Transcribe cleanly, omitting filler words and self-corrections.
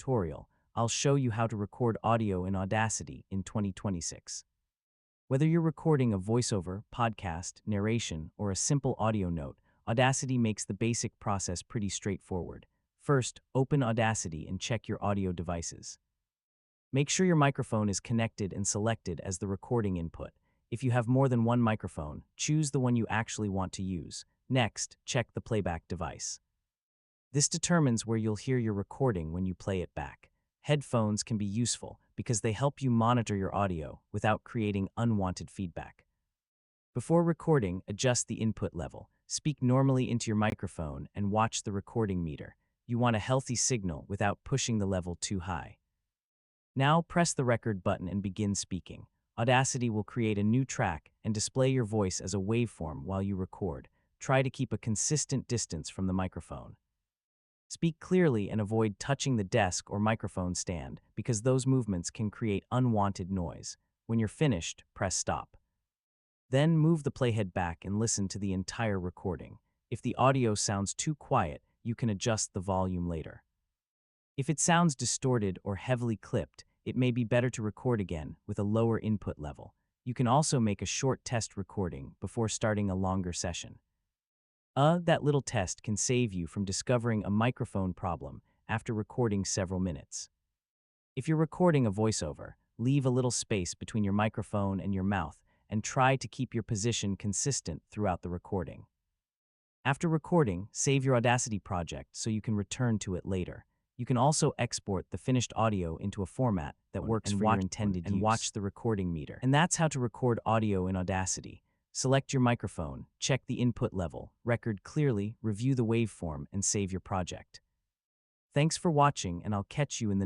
tutorial, I'll show you how to record audio in Audacity in 2026. Whether you're recording a voiceover, podcast, narration, or a simple audio note, Audacity makes the basic process pretty straightforward. First, open Audacity and check your audio devices. Make sure your microphone is connected and selected as the recording input. If you have more than one microphone, choose the one you actually want to use. Next, check the playback device. This determines where you'll hear your recording when you play it back. Headphones can be useful because they help you monitor your audio without creating unwanted feedback. Before recording, adjust the input level. Speak normally into your microphone and watch the recording meter. You want a healthy signal without pushing the level too high. Now press the record button and begin speaking. Audacity will create a new track and display your voice as a waveform while you record. Try to keep a consistent distance from the microphone. Speak clearly and avoid touching the desk or microphone stand because those movements can create unwanted noise. When you're finished, press stop. Then move the playhead back and listen to the entire recording. If the audio sounds too quiet, you can adjust the volume later. If it sounds distorted or heavily clipped, it may be better to record again with a lower input level. You can also make a short test recording before starting a longer session. That little test can save you from discovering a microphone problem after recording several minutes. If you're recording a voiceover, leave a little space between your microphone and your mouth and try to keep your position consistent throughout the recording. After recording, save your Audacity project so you can return to it later. You can also export the finished audio into a format that works for your intended use and watch the recording meter. And that's how to record audio in Audacity. Select your microphone, check the input level, record clearly, review the waveform, and save your project. Thanks for watching, and I'll catch you in the